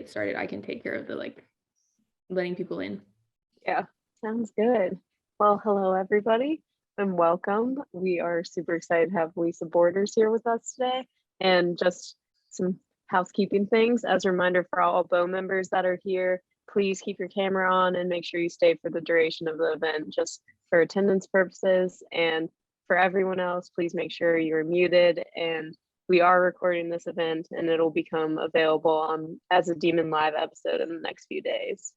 get started, I can take care of the letting people in. Yeah, sounds good. Well, hello everybody and welcome. We are super excited to have Lisa Borders here with us today. And just some housekeeping things as a reminder for all BOW members that are here, please keep your camera on and make sure you stay for the duration of the event, just for attendance purposes. And for everyone else, please make sure you're muted. And we are recording this event and it'll become available as a DEMAN Live episode in the next few days.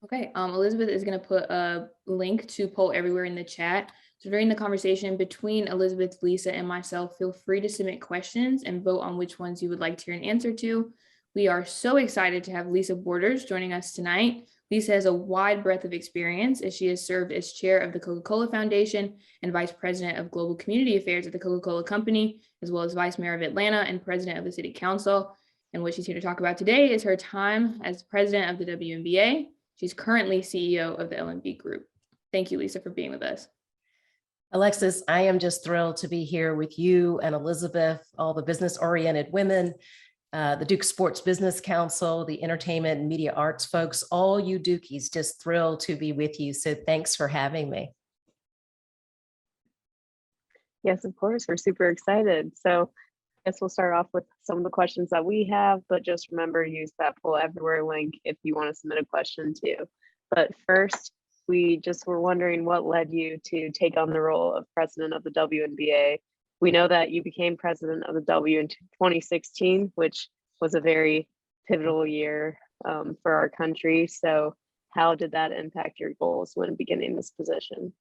Okay, Elizabeth is going to put a link to Poll Everywhere in the chat. So during the conversation between Elizabeth, Lisa, and myself, feel free to submit questions and vote on which ones you would like to hear an answer to. We are so excited to have Lisa Borders joining us tonight. Lisa has a wide breadth of experience as she has served as chair of the Coca-Cola Foundation and vice president of global community affairs at the Coca-Cola Company, as well as vice mayor of Atlanta and president of the city council. And what she's here to talk about today is her time as president of the WNBA. She's currently CEO of the LNB Group. Thank you, Lisa, for being with us. Alexis, I am just thrilled to be here with you and Elizabeth, all the business-oriented women, the Duke Sports Business Council, the entertainment and media arts folks, all you Dukies, just thrilled to be with you. So thanks for having me. Yes, of course, we're super excited. So I guess we'll start off with some of the questions that we have, but just remember, use that Poll Everywhere link if you want to submit a question too. But first, we just were wondering what led you to take on the role of president of the WNBA. We know that you became president of the W in 2016, which was a very pivotal year for our country. So how did that impact your goals when beginning this position?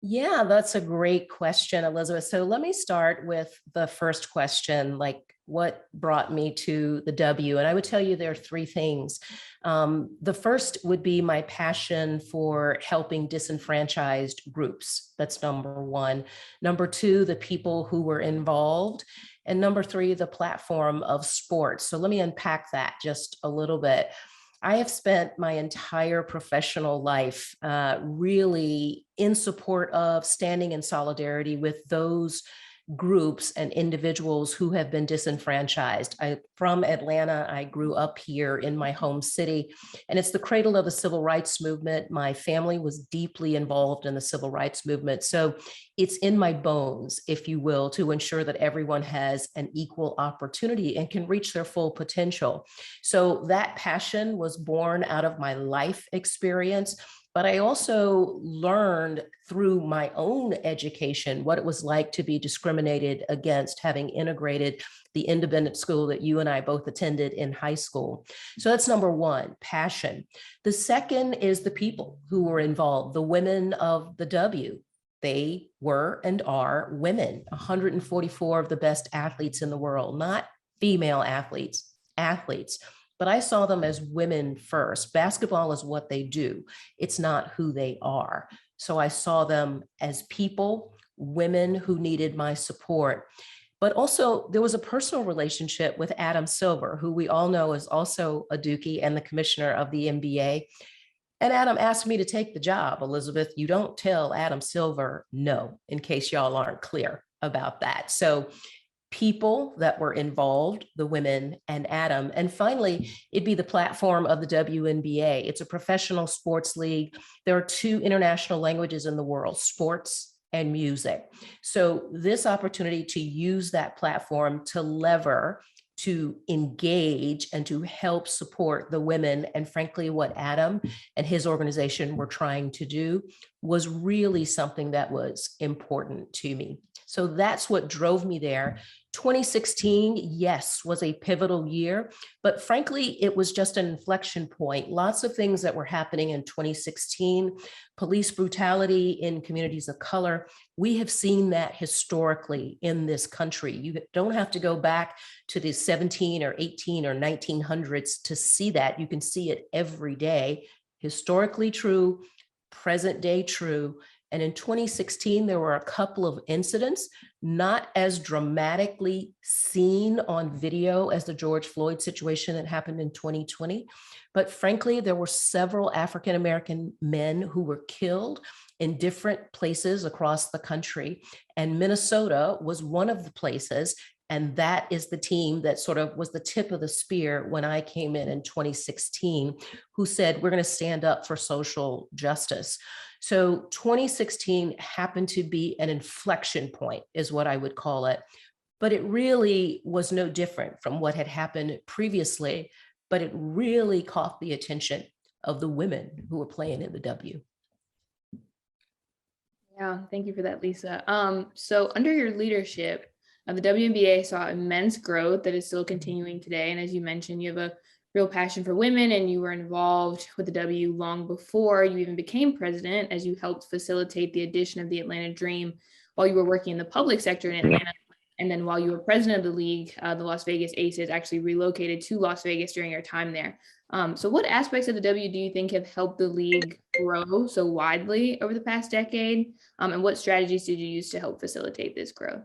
Yeah, that's a great question, Elizabeth. So let me start with the first question, like what brought me to the W? And I would tell you there are three things. The first would be my passion for helping disenfranchised groups. That's number one. Number two, the people who were involved. And number three, the platform of sports. So let me unpack that just a little bit. I have spent my entire professional life really in support of standing in solidarity with those groups and individuals who have been disenfranchised. From Atlanta, I grew up here in my home city, and it's the cradle of the civil rights movement. My family was deeply involved in the civil rights movement. So it's in my bones, if you will, to ensure that everyone has an equal opportunity and can reach their full potential. So that passion was born out of my life experience. But I also learned through my own education what it was like to be discriminated against, having integrated the independent school that you and I both attended in high school. So that's number one, passion. The second is the people who were involved, the women of the W. They were and are women, 144 of the best athletes in the world, not female athletes, athletes. But I saw them as women first. Basketball is what they do. It's not who they are. So I saw them as people, women who needed my support. But also there was a personal relationship with Adam Silver, who we all know is also a Dukie and the commissioner of the NBA. And Adam asked me to take the job. Elizabeth, you don't tell Adam Silver no, in case y'all aren't clear about that. So people that were involved, the women and Adam. And finally, it'd be the platform of the WNBA. It's a professional sports league. There are two international languages in the world, sports and music. So this opportunity to use that platform to lever, to engage and to help support the women, and frankly, what Adam and his organization were trying to do was really something that was important to me. So that's what drove me there. 2016, yes, was a pivotal year, but frankly, it was just an inflection point. Lots of things that were happening in 2016, police brutality in communities of color. We have seen that historically in this country. You don't have to go back to the 17 or 18 or 1900s to see that. You can see it every day. Historically true, present day true. And in 2016, there were a couple of incidents, not as dramatically seen on video as the George Floyd situation that happened in 2020. But frankly, there were several African-American men who were killed in different places across the country. And Minnesota was one of the places. And that is the team that sort of was the tip of the spear when I came in 2016, who said, we're going to stand up for social justice. So 2016 happened to be an inflection point, is what I would call it. But it really was no different from what had happened previously, but it really caught the attention of the women who were playing in the W. Yeah, thank you for that, Lisa. So under your leadership, the WNBA saw immense growth that is still continuing today. And as you mentioned, you have a real passion for women, and you were involved with the W long before you even became president, as you helped facilitate the addition of the Atlanta Dream while you were working in the public sector in Atlanta. And then while you were president of the league, the Las Vegas Aces actually relocated to Las Vegas during your time there. So what aspects of the W do you think have helped the league grow so widely over the past decade? And what strategies did you use to help facilitate this growth?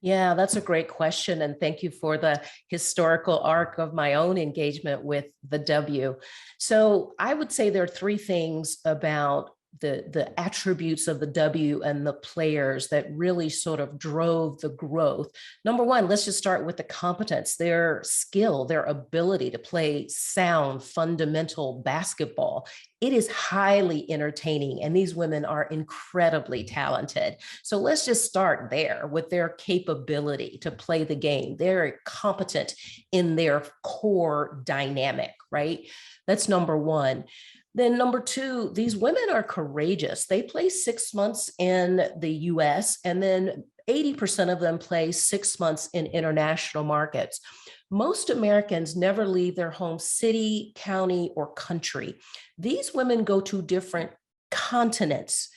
Yeah, that's a great question. And thank you for the historical arc of my own engagement with the W. So I would say there are three things about the attributes of the W and the players that really sort of drove the growth. Number one, let's just start with the competence, their skill, their ability to play sound, fundamental basketball. It is highly entertaining, and these women are incredibly talented. So let's just start there with their capability to play the game. They're competent in their core dynamic, right? That's number one. Then number two, these women are courageous. They play 6 months in the US, and then 80% of them play 6 months in international markets. Most Americans never leave their home city, county, or country. These women go to different continents.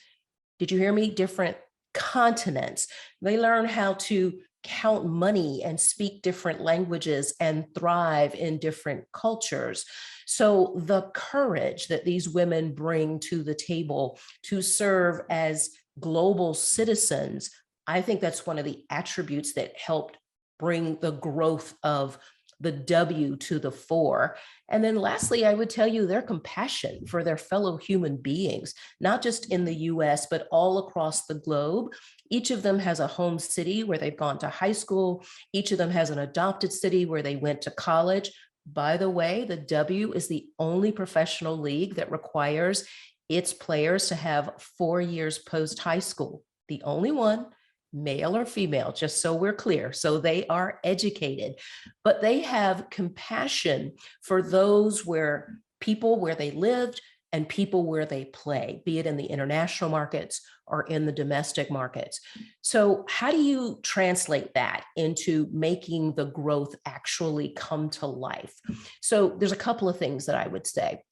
Did you hear me? Different continents. They learn how to count money and speak different languages and thrive in different cultures. So the courage that these women bring to the table to serve as global citizens, I think that's one of the attributes that helped bring the growth of the W to the fore. And then lastly, I would tell you their compassion for their fellow human beings, not just in the US, but all across the globe. Each of them has a home city where they've gone to high school. Each of them has an adopted city where they went to college. By the way, the W is the only professional league that requires its players to have 4 years post high school. The only one, male or female, just so we're clear. So they are educated, but they have compassion for those where they lived and people where they play, be it in the international markets or in the domestic markets. So how do you translate that into making the growth actually come to life? So there's a couple of things that I would say.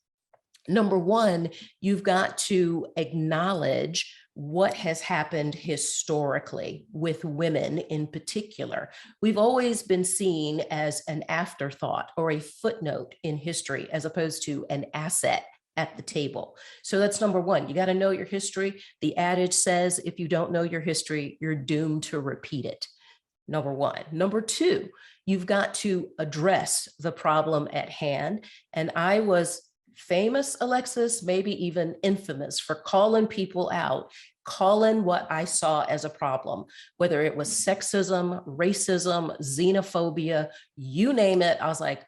Number one, you've got to acknowledge what has happened historically with women in particular. We've always been seen as an afterthought or a footnote in history, as opposed to an asset at the table. So that's number one. You got to know your history. The adage says, if you don't know your history, you're doomed to repeat it. Number one. Number two, you've got to address the problem at hand. And I was famous, Alexis, maybe even infamous for calling people out, calling what I saw as a problem, whether it was sexism, racism, xenophobia, you name it. I was like,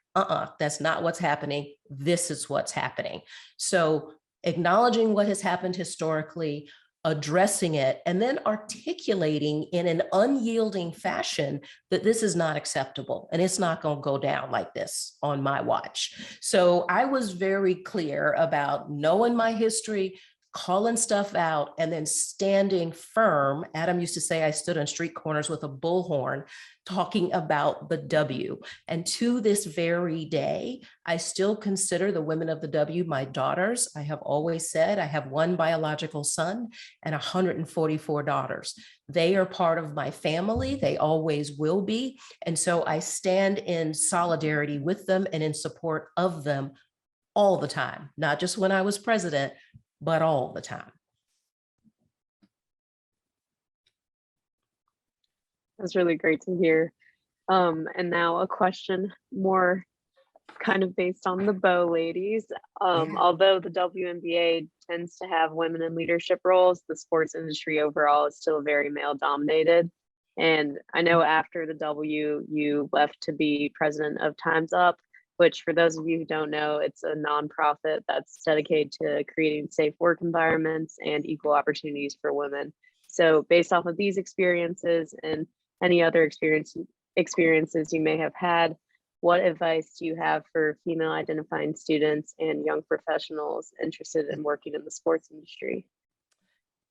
that's not what's happening. This is what's happening. So acknowledging what has happened historically, addressing it, and then articulating in an unyielding fashion that this is not acceptable and it's not going to go down like this on my watch. So I was very clear about knowing my history, calling stuff out, and then standing firm. Adam used to say I stood on street corners with a bullhorn talking about the W. And to this very day, I still consider the women of the W my daughters. I have always said I have one biological son and 144 daughters. They are part of my family. They always will be. And so I stand in solidarity with them and in support of them all the time, not just when I was president, but all the time. That's really great to hear. And now a question more kind of based on the bow ladies. Yeah. Although the WNBA tends to have women in leadership roles, the sports industry overall is still very male dominated. And I know after the W, you left to be president of Time's Up, which for those of you who don't know, it's a nonprofit that's dedicated to creating safe work environments and equal opportunities for women. So based off of these experiences and any other experiences you may have had, what advice do you have for female identifying students and young professionals interested in working in the sports industry?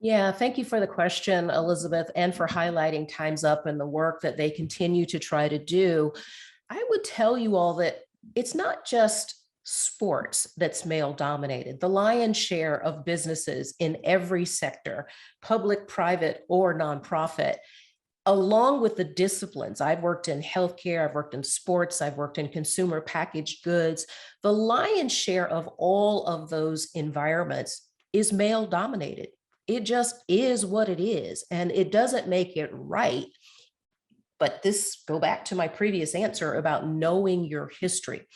Yeah, thank you for the question, Elizabeth, and for highlighting Time's Up and the work that they continue to try to do. I would tell you all that it's not just sports that's male dominated. The lion's share of businesses in every sector, public, private, or nonprofit, along with the disciplines. I've worked in healthcare, I've worked in sports, I've worked in consumer packaged goods. The lion's share of all of those environments is male dominated. It just is what it is, and it doesn't make it right. But this go back to my previous answer about knowing your history.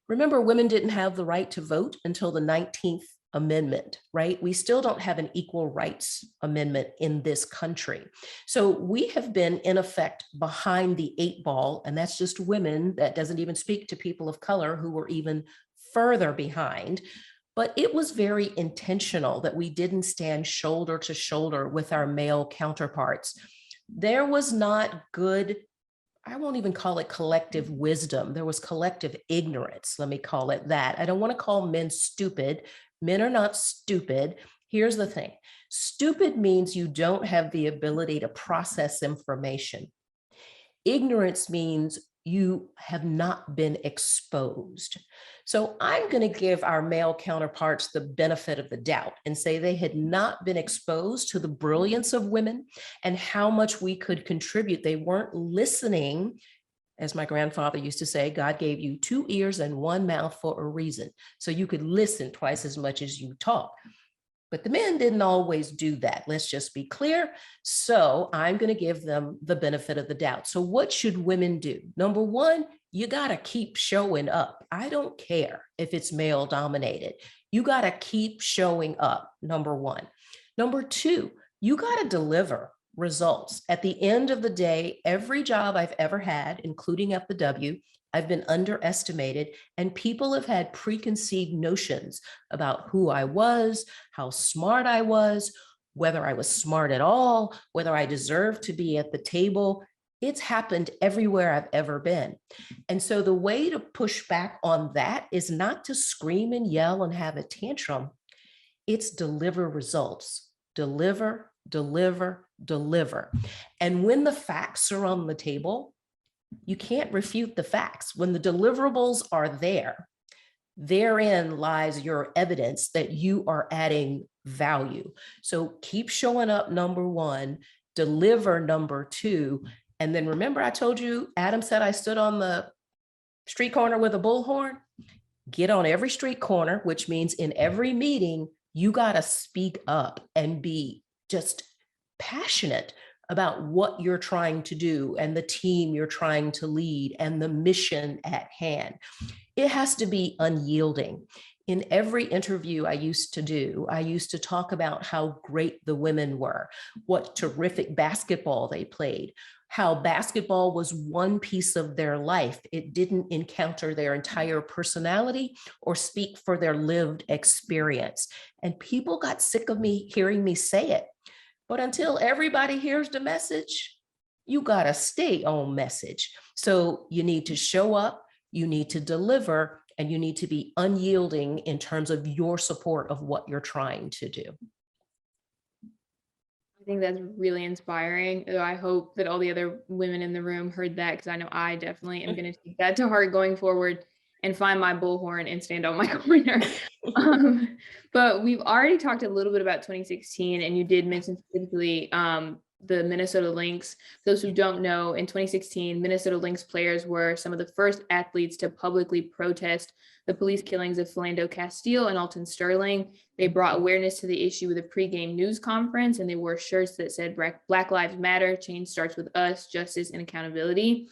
Remember, women didn't have the right to vote until the 19th Amendment, right? We still don't have an equal rights amendment in this country. So we have been, in effect, behind the 8 ball, and that's just women. That doesn't even speak to people of color who were even further behind. But it was very intentional that we didn't stand shoulder to shoulder with our male counterparts. There was not good, I won't even call it collective wisdom. There was collective ignorance. Let me call it that. I don't want to call men stupid. Men are not stupid. Here's the thing. Stupid means you don't have the ability to process information. Ignorance means you have not been exposed. So I'm going to give our male counterparts the benefit of the doubt and say they had not been exposed to the brilliance of women and how much we could contribute. They weren't listening. As my grandfather used to say, God gave you 2 ears and 1 mouth for a reason. So you could listen twice as much as you talk. But the men didn't always do that. Let's just be clear. So I'm going to give them the benefit of the doubt. So what should women do? Number one, you got to keep showing up. I don't care if it's male dominated. You got to keep showing up, number one. Number two, you got to deliver results. At the end of the day, every job I've ever had, including at the W, I've been underestimated, and people have had preconceived notions about who I was, how smart I was, whether I was smart at all, whether I deserved to be at the table. It's happened everywhere I've ever been. And so the way to push back on that is not to scream and yell and have a tantrum. It's deliver results. Deliver, deliver, deliver. And when the facts are on the table, you can't refute the facts. When the deliverables are there, therein lies your evidence that you are adding value. So keep showing up, number one, deliver, number two. And then remember, I told you, Adam said I stood on the street corner with a bullhorn. Get on every street corner, which means in every meeting, you got to speak up and be just passionate about what you're trying to do and the team you're trying to lead and the mission at hand. It has to be unyielding. In every interview I used to do, I used to talk about how great the women were, what terrific basketball they played, how basketball was one piece of their life. It didn't encounter their entire personality or speak for their lived experience. And people got sick of me hearing me say it. But until everybody hears the message, you got to stay on message. So you need to show up, you need to deliver, and you need to be unyielding in terms of your support of what you're trying to do. I think that's really inspiring. I hope that all the other women in the room heard that, because I know I definitely am going to take that to heart going forward and find my bullhorn and stand on my corner. But we've already talked a little bit about 2016, and you did mention specifically the Minnesota Lynx. For those who don't know, in 2016, Minnesota Lynx players were some of the first athletes to publicly protest the police killings of Philando Castile and Alton Sterling. They brought awareness to the issue with a pregame news conference, and they wore shirts that said Black Lives Matter, change starts with us, justice and accountability.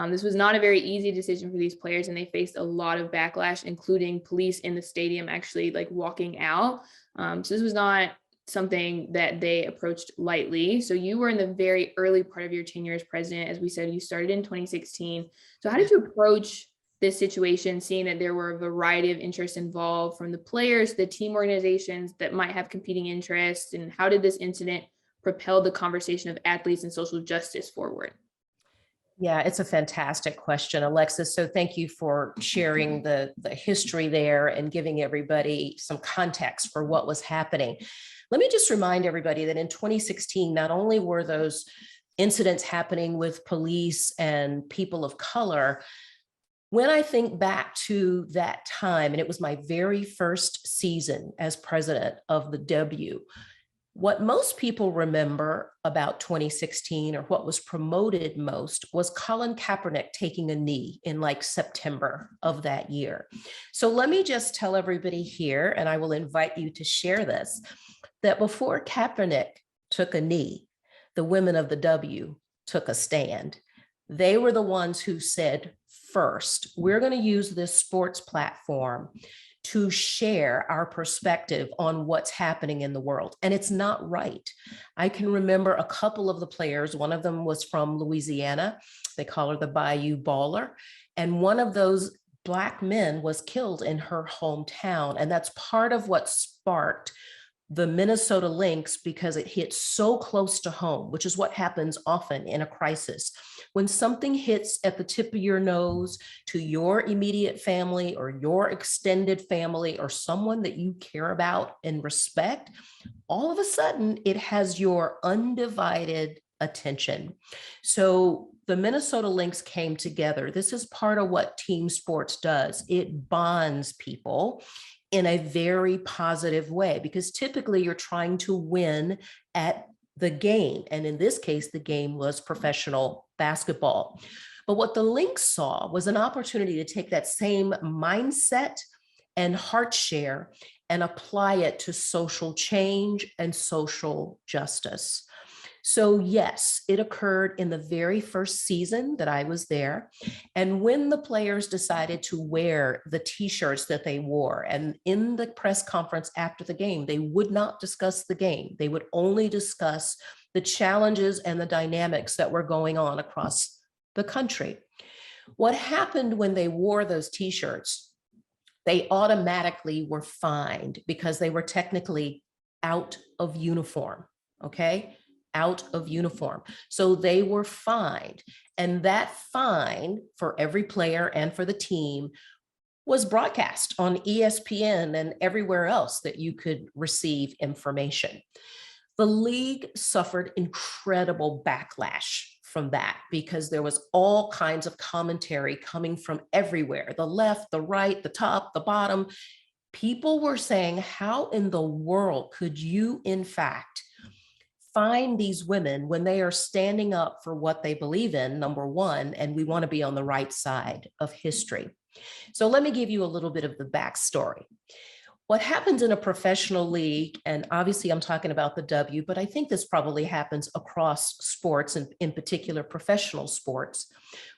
This was not a very easy decision for these players, and they faced a lot of backlash, including police in the stadium actually like walking out. So this was not something that they approached lightly. So you were in the very early part of your tenure as president. As we said, you started in 2016. So how did you approach this situation, seeing that there were a variety of interests involved, from the players, the team organizations that might have competing interests, and how did this incident propel the conversation of athletes and social justice forward? Yeah, it's a fantastic question, Alexis. So thank you for sharing the history there and giving everybody some context for what was happening. Let me just remind everybody that in 2016, not only were those incidents happening with police and people of color, when I think back to that time, and it was my very first season as president of the W, what most people remember about 2016, or what was promoted most, was Colin Kaepernick taking a knee in like September of that year. So let me just tell everybody here, and I will invite you to share this, that before Kaepernick took a knee, the women of the W took a stand. They were the ones who said, first, we're going to use this sports platform to share our perspective on what's happening in the world. And it's not right. I can remember a couple of the players. One of them was from Louisiana. They call her the Bayou Baller. And one of those Black men was killed in her hometown. And that's part of what sparked the Minnesota Lynx, because it hit so close to home, which is what happens often in a crisis. When something hits at the tip of your nose to your immediate family or your extended family or someone that you care about and respect, all of a sudden it has your undivided attention. So the Minnesota Lynx came together. This is part of what team sports does. It bonds people in a very positive way, because typically you're trying to win at the game. And in this case, the game was professional basketball. But what the Lynx saw was an opportunity to take that same mindset and heart share and apply it to social change and social justice. So yes, it occurred in the very first season that I was there. And when the players decided to wear the t-shirts that they wore, and in the press conference after the game, they would not discuss the game. They would only discuss the challenges and the dynamics that were going on across the country. What happened when they wore those t-shirts, they automatically were fined because they were technically out of uniform, okay? Out of uniform. So they were fined. And that fine for every player and for the team was broadcast on ESPN and everywhere else that you could receive information. The league suffered incredible backlash from that, because there was all kinds of commentary coming from everywhere, the left, the right, the top, the bottom. People were saying, how in the world could you, in fact, find these women when they are standing up for what they believe in, number one, and we want to be on the right side of history. So let me give you a little bit of the backstory. What happens in a professional league, and obviously I'm talking about the W, but I think this probably happens across sports, and in particular professional sports.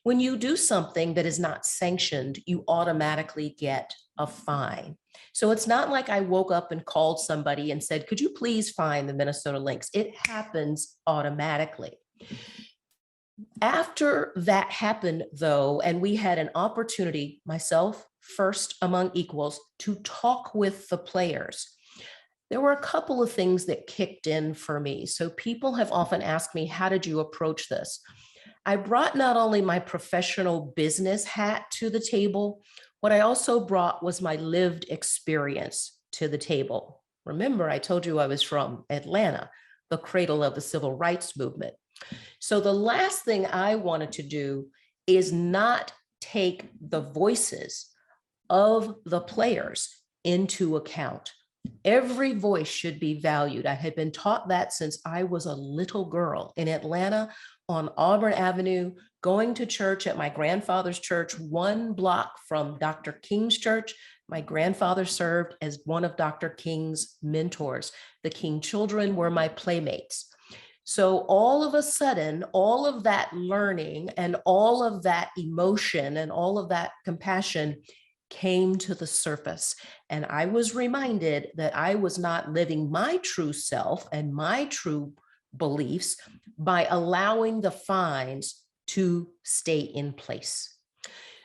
When you do something that is not sanctioned, you automatically get a fine. So it's not like I woke up and called somebody and said, could you please fine the Minnesota Lynx? It happens automatically. After that happened, though, and we had an opportunity, myself first among equals, to talk with the players, there were a couple of things that kicked in for me. So people have often asked me, how did you approach this? I brought not only my professional business hat to the table, what I also brought was my lived experience to the table. Remember, I told you I was from Atlanta, the cradle of the civil rights movement. So the last thing I wanted to do is not take the voices of the players into account. Every voice should be valued. I had been taught that since I was a little girl in Atlanta on Auburn Avenue, going to church at my grandfather's church, 1 block from Dr. King's church. My grandfather served as one of Dr. King's mentors. The King children were my playmates. So all of a sudden, all of that learning and all of that emotion and all of that compassion came to the surface. And I was reminded that I was not living my true self and my true beliefs by allowing the fines to stay in place.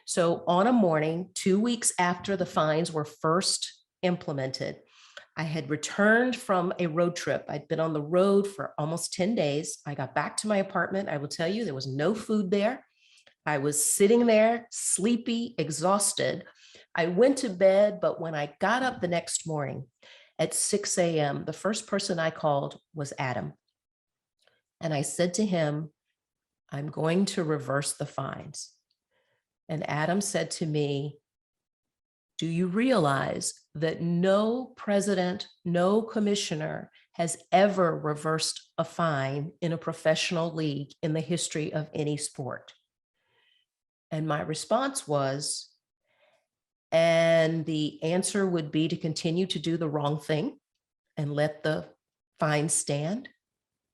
So on a morning, 2 weeks after the fines were first implemented, I had returned from a road trip. I'd been on the road for almost 10 days. I got back to my apartment. I will tell you, there was no food there. I was sitting there, sleepy, exhausted. I went to bed, but when I got up the next morning at 6 a.m., the first person I called was Adam. And I said to him, I'm going to reverse the fines. And Adam said to me, do you realize that no president, no commissioner has ever reversed a fine in a professional league in the history of any sport? And my response was, and the answer would be to continue to do the wrong thing and let the fine stand.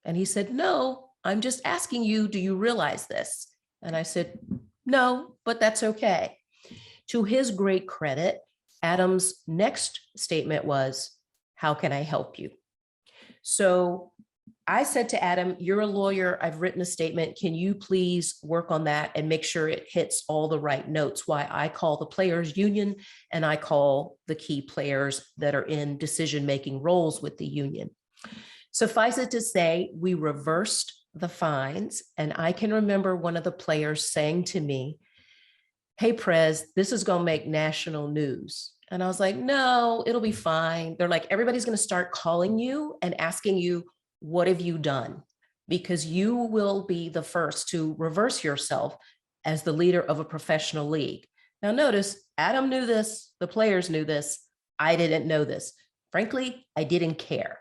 And he said, no, I'm just asking you, do you realize this? And I said, no, but that's okay. To his great credit, Adam's next statement was, how can I help you? So I said to Adam, you're a lawyer. I've written a statement. Can you please work on that and make sure it hits all the right notes? Why I call the players union and I call the key players that are in decision-making roles with the union. Suffice it to say, we reversed the fines. And I can remember one of the players saying to me, hey, Prez, this is going to make national news. And I was like, no, it'll be fine. They're like, everybody's going to start calling you and asking you, what have you done? Because you will be the first to reverse yourself as the leader of a professional league. Now notice, Adam knew this, the players knew this, I didn't know this. Frankly, I didn't care.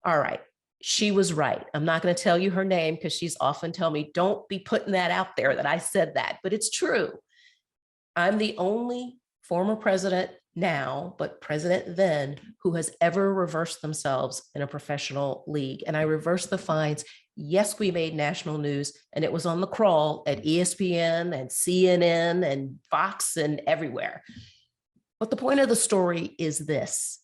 All right, she was right. I'm not going to tell you her name because she's often tell me, don't be putting that out there that I said that, but it's true. I'm the only former president now, but president then, who has ever reversed themselves in a professional league. And I reversed the fines. Yes, we made national news, and it was on the crawl at ESPN and CNN and Fox and everywhere. But the point of the story is this.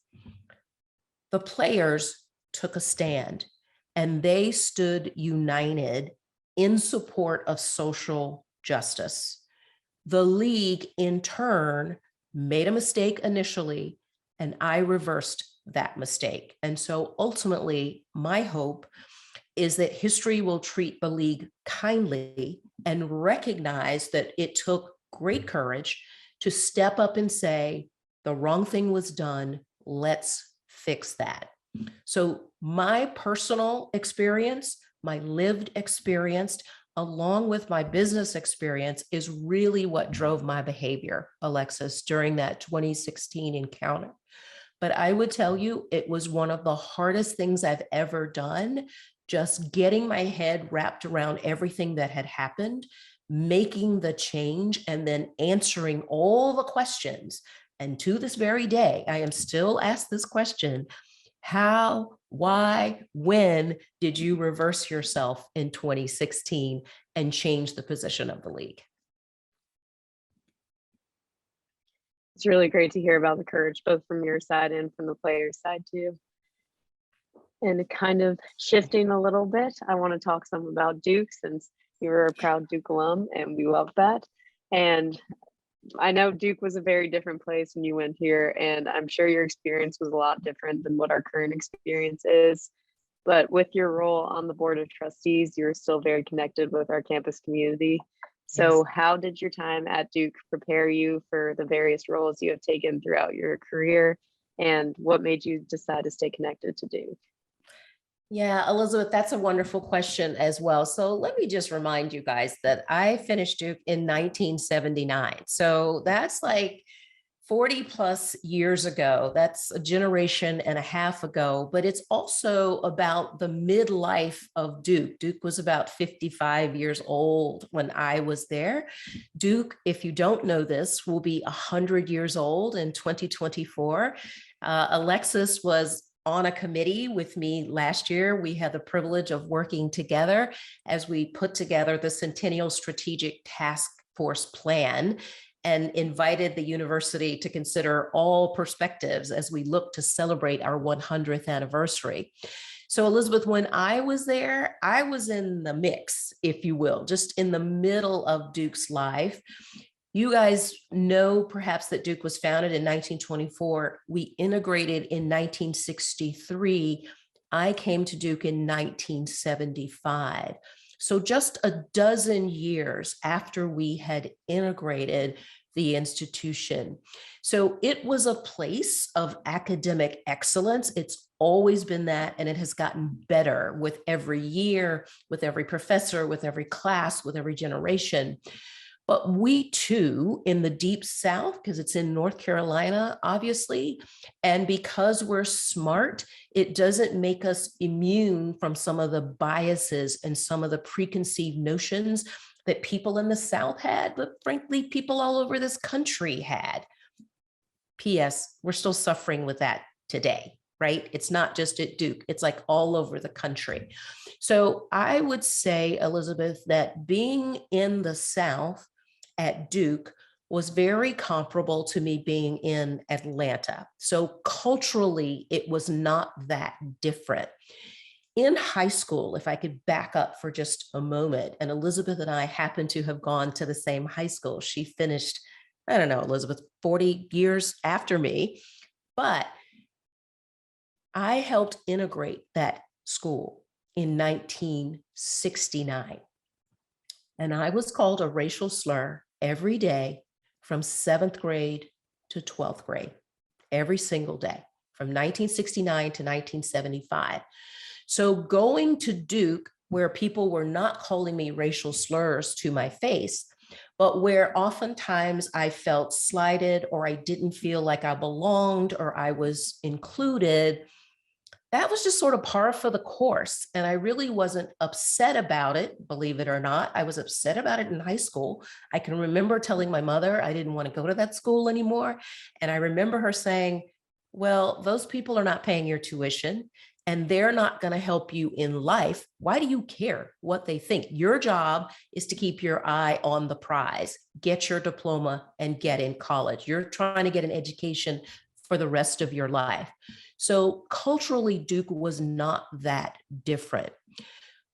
The players took a stand and they stood united in support of social justice. The league in turn made a mistake initially, and I reversed that mistake. And so ultimately, my hope is that history will treat the league kindly and recognize that it took great courage to step up and say, the wrong thing was done, let's fix that. So my personal experience, my lived experience, along with my business experience, is really what drove my behavior, Alexis, during that 2016 encounter. But I would tell you, it was one of the hardest things I've ever done, just getting my head wrapped around everything that had happened, making the change, and then answering all the questions. And to this very day, I am still asked this question: how, why, when did you reverse yourself in 2016 and change the position of the league? It's really great to hear about the courage, both from your side and from the players' side too. And kind of shifting a little bit, I want to talk some about Duke, since you're a proud Duke alum and we love that. And I know Duke was a very different place when you went here, and I'm sure your experience was a lot different than what our current experience is. But with your role on the board of trustees, you're still very connected with our campus community. So yes. How did your time at Duke prepare you for the various roles you have taken throughout your career, and what made you decide to stay connected to Duke? Yeah, Elizabeth, that's a wonderful question as well. So let me just remind you guys that I finished Duke in 1979. So that's like 40 plus years ago. That's a generation and a half ago, but it's also about the midlife of Duke. Duke was about 55 years old when I was there. Duke, if you don't know this, will be 100 years old in 2024. Alexis was on a committee with me last year. We had the privilege of working together as we put together the Centennial Strategic Task Force Plan and invited the university to consider all perspectives as we look to celebrate our 100th anniversary. So Elizabeth, when I was there, I was in the mix, if you will, just in the middle of Duke's life. You guys know perhaps that Duke was founded in 1924. We integrated in 1963. I came to Duke in 1975. So just a dozen years after we had integrated the institution. So it was a place of academic excellence. It's always been that, and it has gotten better with every year, with every professor, with every class, with every generation. But we too, in the Deep South, because it's in North Carolina, obviously, and because we're smart, it doesn't make us immune from some of the biases and some of the preconceived notions that people in the South had, but frankly, people all over this country had. P.S., we're still suffering with that today, right? It's not just at Duke, it's like all over the country. So I would say, Elizabeth, that being in the South at Duke was very comparable to me being in Atlanta. So culturally, it was not that different. In high school, if I could back up for just a moment, and Elizabeth and I happen to have gone to the same high school. She finished, I don't know, Elizabeth, 40 years after me, but I helped integrate that school in 1969. And I was called a racial slur every day from 7th grade to 12th grade, every single day from 1969 to 1975. So going to Duke, where people were not calling me racial slurs to my face, but where oftentimes I felt slighted or I didn't feel like I belonged or I was included, that was just sort of par for the course. And I really wasn't upset about it, believe it or not. I was upset about it in high school. I can remember telling my mother I didn't want to go to that school anymore. And I remember her saying, well, those people are not paying your tuition and they're not going to help you in life. Why do you care what they think? Your job is to keep your eye on the prize, get your diploma and get in college. You're trying to get an education for the rest of your life. So culturally, Duke was not that different.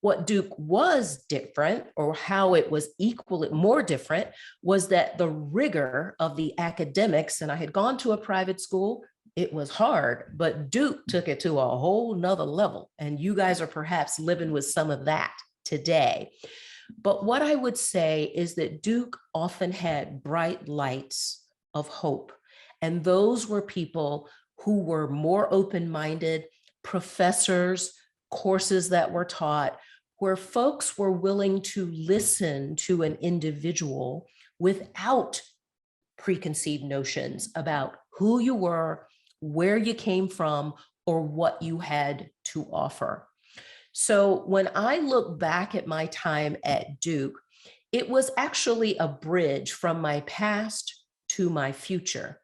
What Duke was different, or how it was equally more different, was that the rigor of the academics, and I had gone to a private school, it was hard, but Duke took it to a whole nother level. And you guys are perhaps living with some of that today. But what I would say is that Duke often had bright lights of hope. And those were people who were more open-minded, professors, courses that were taught, where folks were willing to listen to an individual without preconceived notions about who you were, where you came from, or what you had to offer. So when I look back at my time at Duke, it was actually a bridge from my past to my future.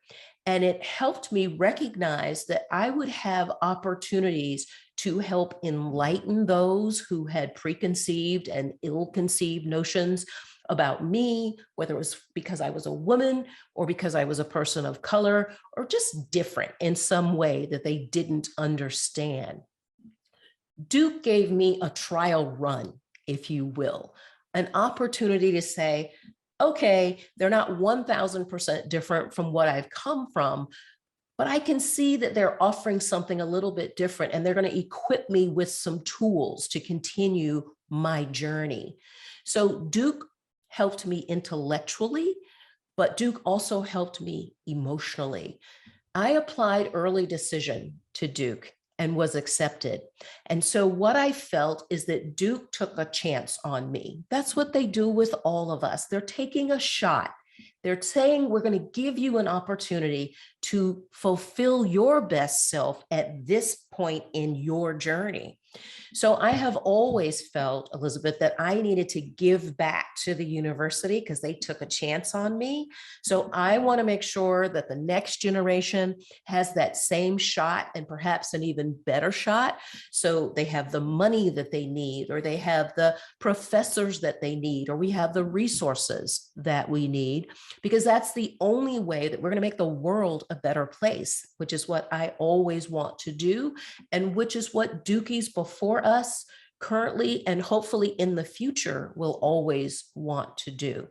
And it helped me recognize that I would have opportunities to help enlighten those who had preconceived and ill-conceived notions about me, whether it was because I was a woman or because I was a person of color, or just different in some way that they didn't understand. Duke gave me a trial run, if you will, an opportunity to say, okay, they're not 1000% different from what I've come from, but I can see that they're offering something a little bit different, and they're going to equip me with some tools to continue my journey. So Duke helped me intellectually, but Duke also helped me emotionally. I applied early decision to Duke and was accepted. And so what I felt is that Duke took a chance on me. That's what they do with all of us. They're taking a shot. They're saying we're going to give you an opportunity to fulfill your best self at this point in your journey. So I have always felt, Elizabeth, that I needed to give back to the university because they took a chance on me. So I want to make sure that the next generation has that same shot and perhaps an even better shot. So they have the money that they need, or they have the professors that they need, or we have the resources that we need, because that's the only way that we're going to make the world a better place, which is what I always want to do, and which is what Dukies before us currently and hopefully in the future will always want to do.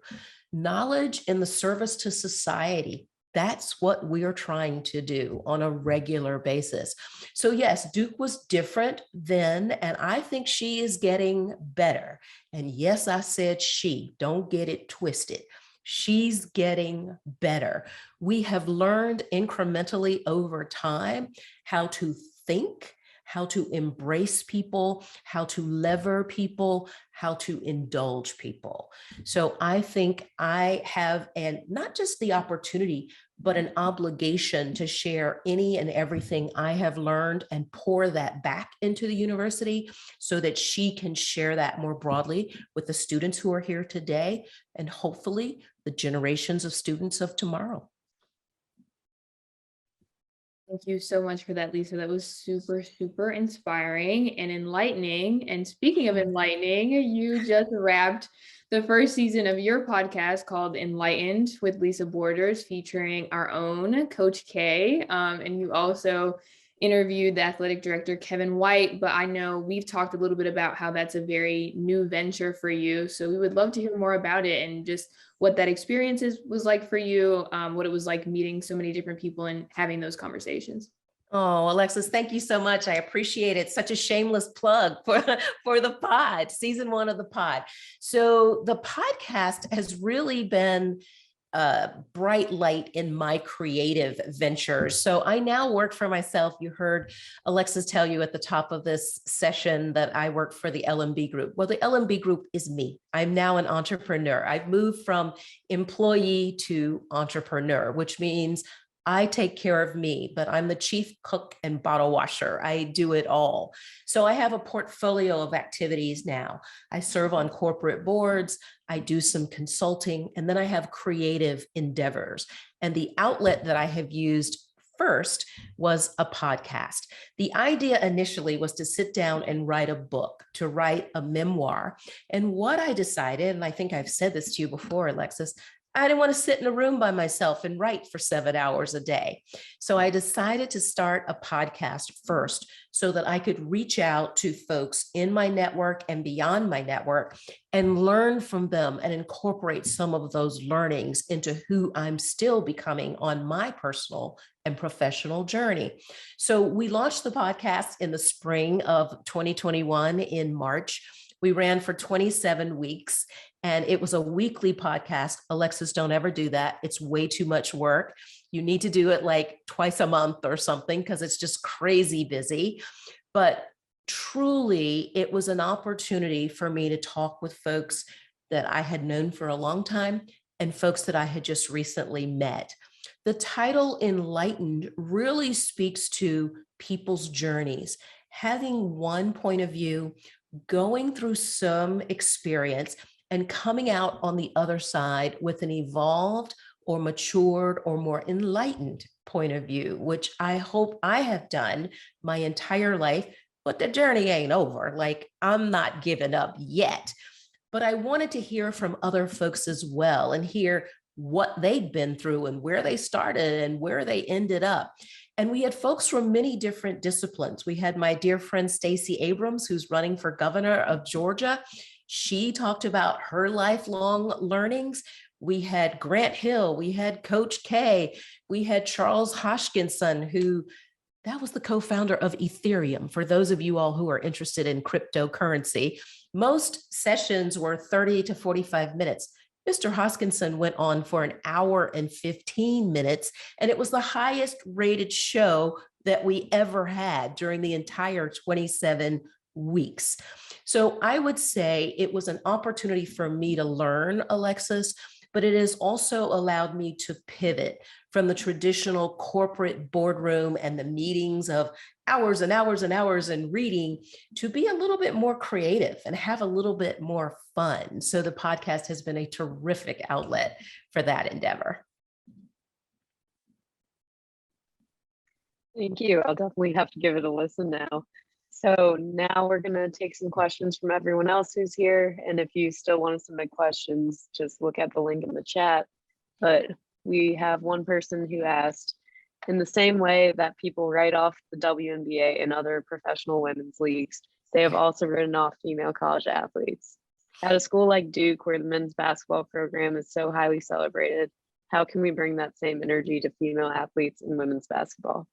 Knowledge in the service to society. That's what we're trying to do on a regular basis. So yes, Duke was different then, and I think she is getting better. And yes, I said she, don't get it twisted. She's getting better. We have learned incrementally over time how to think, how to embrace people, how to lever people, how to indulge people. So I think I have, and not just the opportunity, but an obligation to share any and everything I have learned and pour that back into the university so that she can share that more broadly with the students who are here today and hopefully the generations of students of tomorrow. Thank you so much for that, Lisa. That was super, super inspiring and enlightening. And speaking of enlightening, you just wrapped the first season of your podcast called Enlightened with Lisa Borders, featuring our own Coach K. And you also interviewed the athletic director, Kevin White. But I know we've talked a little bit about how that's a very new venture for you. So we would love to hear more about it and just what that experience was like for you, what it was like meeting so many different people and having those conversations. Oh, Alexis, thank you so much. I appreciate it. Such a shameless plug for the pod, season 1 of the pod. So the podcast has really been a bright light in my creative ventures. So I now work for myself. You heard Alexis tell you at the top of this session that I work for the LMB group. Well, the LMB group is me. I'm now an entrepreneur. I've moved from employee to entrepreneur, which means I take care of me, but I'm the chief cook and bottle washer. I do it all. So I have a portfolio of activities now. I serve on corporate boards. I do some consulting, and then I have creative endeavors. And the outlet that I have used first was a podcast. The idea initially was to sit down and write a book, to write a memoir. And what I decided, and I think I've said this to you before, Alexis, I didn't want to sit in a room by myself and write for 7 hours a day. So I decided to start a podcast first so that I could reach out to folks in my network and beyond my network and learn from them and incorporate some of those learnings into who I'm still becoming on my personal and professional journey. So we launched the podcast in the spring of 2021 in March. We ran for 27 weeks. And it was a weekly podcast. Alexis, don't ever do that. It's way too much work. You need to do it like twice a month or something because it's just crazy busy. But truly, it was an opportunity for me to talk with folks that I had known for a long time and folks that I had just recently met. The title Enlightened really speaks to people's journeys, having one point of view, going through some experience, and coming out on the other side with an evolved or matured or more enlightened point of view, which I hope I have done my entire life, but the journey ain't over. Like, I'm not giving up yet, but I wanted to hear from other folks as well and hear what they'd been through and where they started and where they ended up. And we had folks from many different disciplines. We had my dear friend, Stacey Abrams, who's running for governor of Georgia. She talked about her lifelong learnings. We had Grant Hill, we had Coach K, we had Charles Hoskinson, who that was the co-founder of Ethereum. For those of you all who are interested in cryptocurrency, most sessions were 30 to 45 minutes. Mr. Hoskinson went on for an hour and 15 minutes, and it was the highest rated show that we ever had during the entire 27 weeks. So I would say it was an opportunity for me to learn, Alexis, but it has also allowed me to pivot from the traditional corporate boardroom and the meetings of hours and hours and hours and reading to be a little bit more creative and have a little bit more fun. So the podcast has been a terrific outlet for that endeavor. Thank you. I'll definitely have to give it a listen now. So now we're going to take some questions from everyone else who's here. And if you still want to submit questions, just look at the link in the chat. But we have one person who asked, in the same way that people write off the WNBA and other professional women's leagues, they have also written off female college athletes. At a school like Duke, where the men's basketball program is so highly celebrated, how can we bring that same energy to female athletes in women's basketball?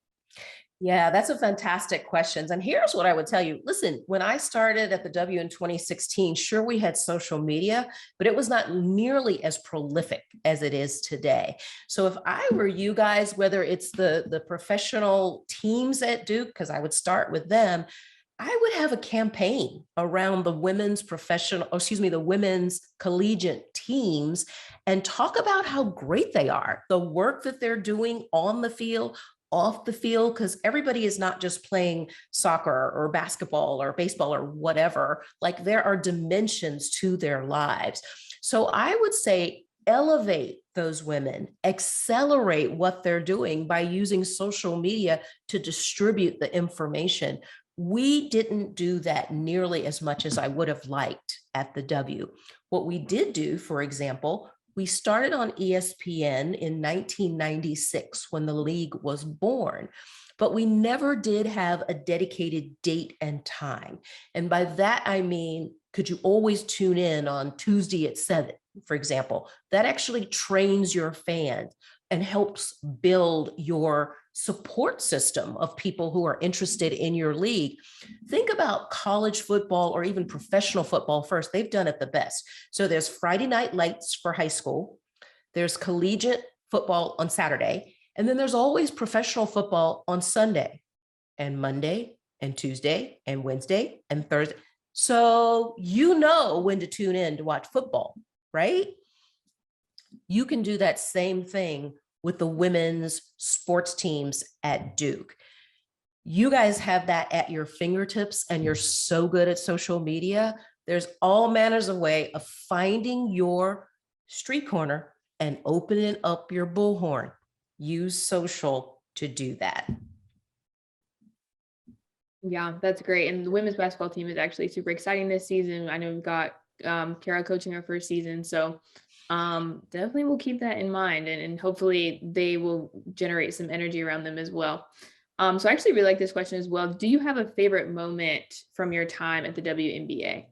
Yeah, that's a fantastic question. And here's what I would tell you. Listen, when I started at the W in 2016, sure, we had social media, but it was not nearly as prolific as it is today. So if I were you guys, whether it's the professional teams at Duke, because I would start with them, I would have a campaign around the women's the women's collegiate teams and talk about how great they are, the work that they're doing on the field, off the field, because everybody is not just playing soccer or basketball or baseball or whatever. Like, there are dimensions to their lives. So I would say elevate those women, accelerate what they're doing by using social media to distribute the information. We didn't do that nearly as much as I would have liked at the W. What we did do, for example, we started on ESPN in 1996 when the league was born, but we never did have a dedicated date and time. And by that, I mean, could you always tune in on Tuesday at 7, for example? That actually trains your fans and helps build your support system of people who are interested in your league. Think about college football or even professional football first. They've done it the best. So there's Friday night lights for high school. There's collegiate football on Saturday. And then there's always professional football on Sunday and Monday and Tuesday and Wednesday and Thursday. So you know when to tune in to watch football, right? You can do that same thing with the women's sports teams at Duke. You guys have that at your fingertips and you're so good at social media. There's all manners of way of finding your street corner and opening up your bullhorn. Use social to do that. Yeah, that's great. And the women's basketball team is actually super exciting this season. I know we've got Kara coaching her first season. So definitely we'll keep that in mind, and hopefully they will generate some energy around them as well. So I actually really like this question as well. Do you have a favorite moment from your time at the WNBA?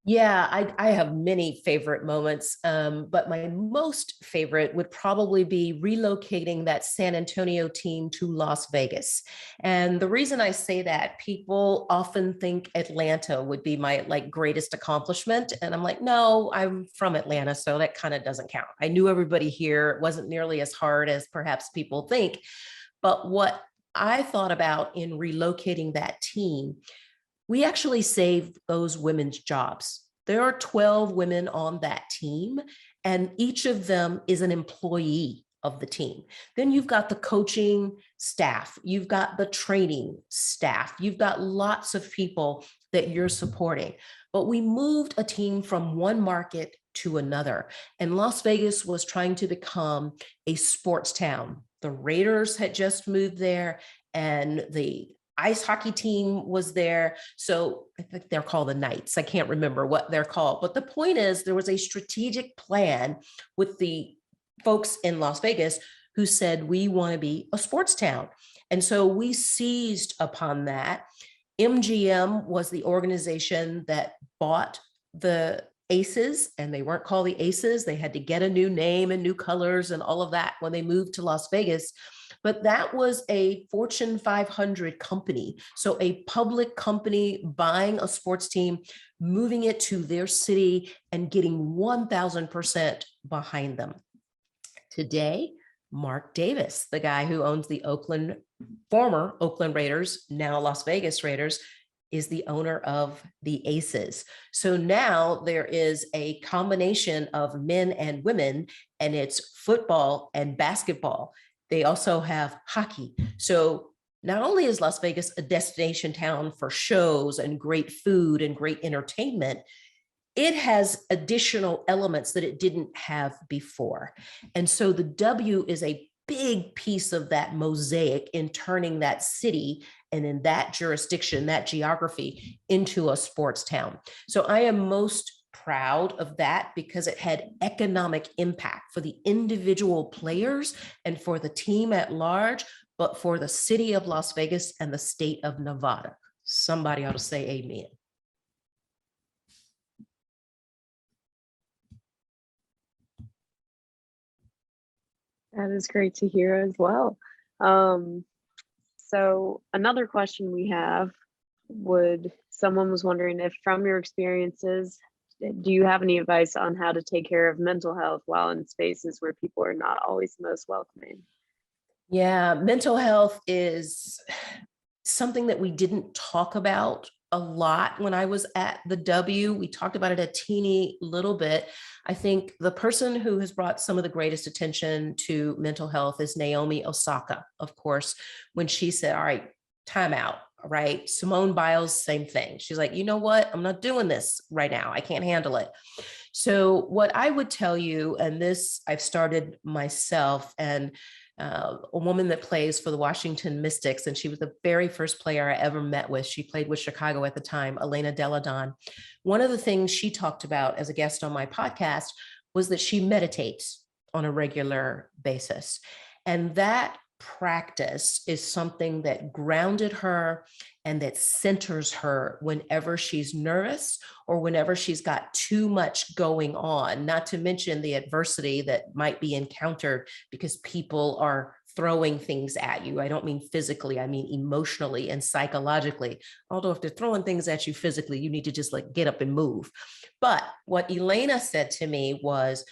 Yeah, I have many favorite moments, but my most favorite would probably be relocating that San Antonio team to Las Vegas. And the reason I say that, people often think Atlanta would be my greatest accomplishment. And I'm like, no, I'm from Atlanta, so that kind of doesn't count. I knew everybody here. It wasn't nearly as hard as perhaps people think. But what I thought about in relocating that team, we actually saved those women's jobs. There are 12 women on that team, and each of them is an employee of the team. Then you've got the coaching staff, you've got the training staff, you've got lots of people that you're supporting. But we moved a team from one market to another, and Las Vegas was trying to become a sports town. The Raiders had just moved there, and the ice hockey team was there. So I think they're called the Knights. I can't remember what they're called. But the point is, there was a strategic plan with the folks in Las Vegas who said, we want to be a sports town. And so we seized upon that. MGM was the organization that bought the Aces, and they weren't called the Aces. They had to get a new name and new colors and all of that when they moved to Las Vegas. But that was a Fortune 500 company. So a public company buying a sports team, moving it to their city and getting 1000% behind them. Today, Mark Davis, the guy who owns the former Oakland Raiders, now Las Vegas Raiders, is the owner of the Aces. So now there is a combination of men and women, and it's football and basketball. They also have hockey. So not only is Las Vegas a destination town for shows and great food and great entertainment, it has additional elements that it didn't have before. And so the W is a big piece of that mosaic in turning that city and in that jurisdiction, that geography, into a sports town. So I am most proud of that because it had economic impact for the individual players and for the team at large, but for the city of Las Vegas and the state of Nevada. Somebody ought to say amen. That is great to hear as well. So another question we have someone was wondering if from your experiences, do you have any advice on how to take care of mental health while in spaces where people are not always the most welcoming? Yeah, mental health is something that we didn't talk about a lot when I was at the W. We talked about it a teeny little bit. I think the person who has brought some of the greatest attention to mental health is Naomi Osaka, of course, when she said, all right, time out, right? Simone Biles, same thing. She's like, you know what? I'm not doing this right now. I can't handle it. So what I would tell you, and this I've started myself, and a woman that plays for the Washington Mystics, and she was the very first player I ever met with. She played with Chicago at the time, Elena Deladon. One of the things she talked about as a guest on my podcast was that she meditates on a regular basis. And that practice is something that grounded her and that centers her whenever she's nervous or whenever she's got too much going on, not to mention the adversity that might be encountered because people are throwing things at you. I don't mean physically, I mean emotionally and psychologically. Although if they're throwing things at you physically, you need to just like get up and move. But what Elena said to me was,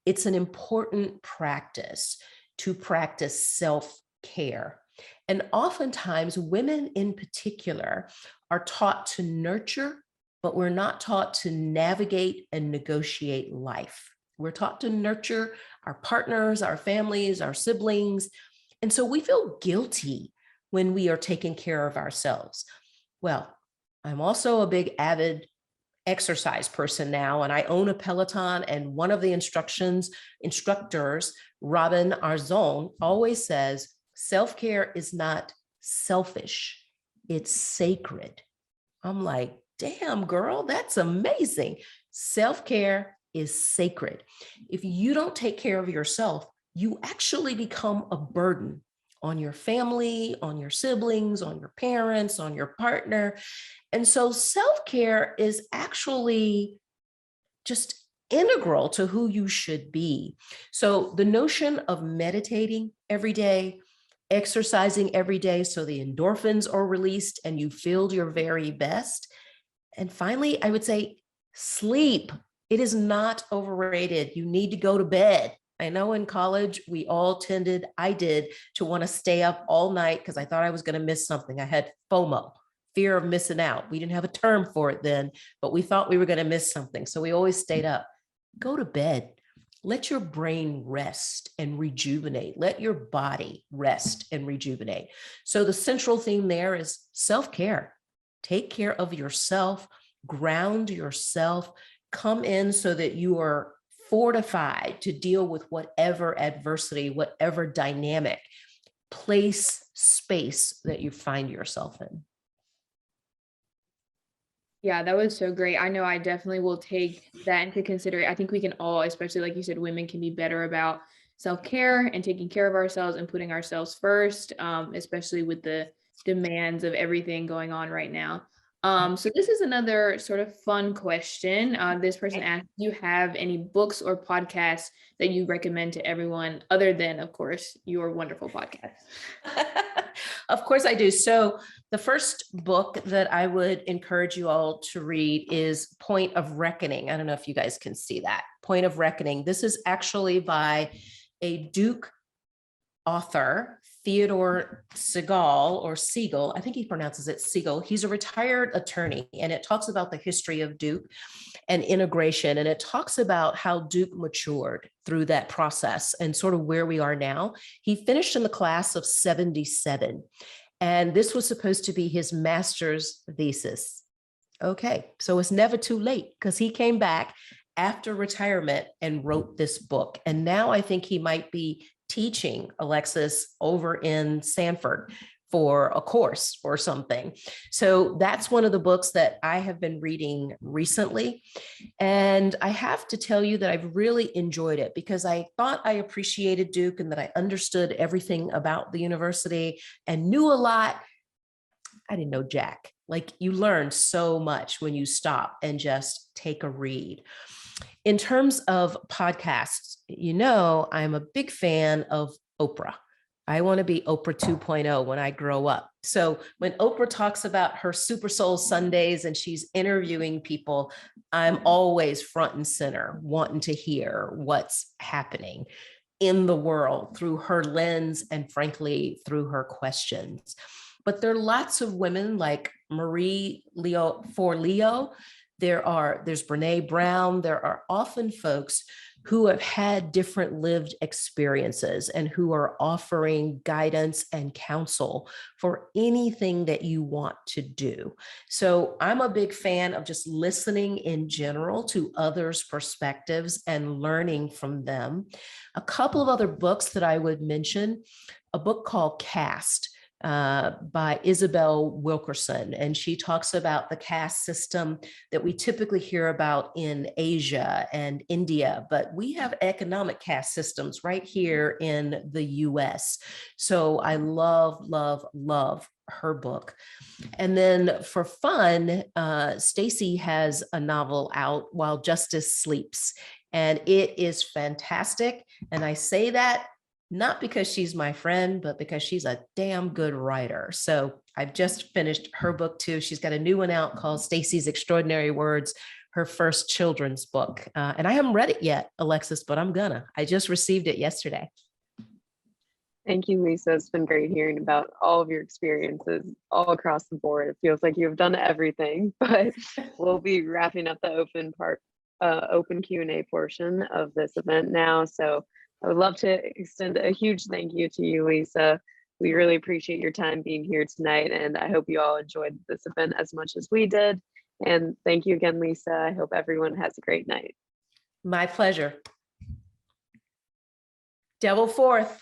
it's an important practice to practice self-care. And oftentimes women in particular are taught to nurture, but we're not taught to navigate and negotiate life. We're taught to nurture our partners, our families, our siblings. And so we feel guilty when we are taking care of ourselves. Well, I'm also a big avid exercise person now, and I own a Peloton, and one of the instructors, Robin Arzon, always says, self-care is not selfish, it's sacred. I'm like, damn, girl, that's amazing. Self-care is sacred. If you don't take care of yourself, you actually become a burden on your family, on your siblings, on your parents, on your partner. And so self-care is actually just integral to who you should be. So the notion of meditating every day, exercising every day so the endorphins are released and you feel your very best. And finally, I would say sleep. It is not overrated. You need to go to bed. I know in college, I did, to want to stay up all night because I thought I was going to miss something. I had FOMO, fear of missing out. We didn't have a term for it then, but we thought we were going to miss something. So we always stayed up. Go to bed. Let your brain rest and rejuvenate. Let your body rest and rejuvenate. So the central theme there is self-care. Take care of yourself, ground yourself, come in so that you are fortified to deal with whatever adversity, whatever dynamic, space that you find yourself in. Yeah, that was so great. I know I definitely will take that into consideration. I think we can all, especially like you said, women can be better about self-care and taking care of ourselves and putting ourselves first, especially with the demands of everything going on right now. So this is another sort of fun question. This person asked, do you have any books or podcasts that you recommend to everyone other than, of course, your wonderful podcast? Of course I do. So the first book that I would encourage you all to read is Point of Reckoning. I don't know if you guys can see that. Point of Reckoning. This is actually by a Duke author, Theodore Segal or Siegel, I think he pronounces it Siegel. He's a retired attorney, and it talks about the history of Duke and integration. And it talks about how Duke matured through that process and sort of where we are now. He finished in the class of 77, and this was supposed to be his master's thesis. Okay, so it's never too late, because he came back after retirement and wrote this book. And now I think he might be teaching, Alexis, over in Sanford for a course or something. So that's one of the books that I have been reading recently. And I have to tell you that I've really enjoyed it, because I thought I appreciated Duke and that I understood everything about the university and knew a lot. I didn't know jack. Like, you learn so much when you stop and just take a read. In terms of podcasts, I'm a big fan of Oprah. I want to be Oprah 2.0 when I grow up. So when Oprah talks about her Super Soul Sundays and she's interviewing people, I'm always front and center, wanting to hear what's happening in the world through her lens and, frankly, through her questions. But there are lots of women like Marie Forleo. There's Brene Brown. There are often folks who have had different lived experiences and who are offering guidance and counsel for anything that you want to do. So I'm a big fan of just listening in general to others' perspectives and learning from them. A couple of other books that I would mention, a book called Caste, by Isabel Wilkerson. And she talks about the caste system that we typically hear about in Asia and India, but we have economic caste systems right here in the US. So I love, love, love her book. And then for fun, Stacy has a novel out, While Justice Sleeps, and it is fantastic. And I say that not because she's my friend, but because she's a damn good writer. So I've just finished her book too. She's got a new one out called Stacy's Extraordinary Words, her first children's book. And I haven't read it yet, Alexis, but I'm gonna. I just received it yesterday. Thank you, Lisa. It's been great hearing about all of your experiences all across the board. It feels like you've done everything, but we'll be wrapping up the open Q&A portion of this event now. So I would love to extend a huge thank you to you, Lisa. We really appreciate your time being here tonight, and I hope you all enjoyed this event as much as we did. And thank you again, Lisa. I hope everyone has a great night. My pleasure. Devil forth.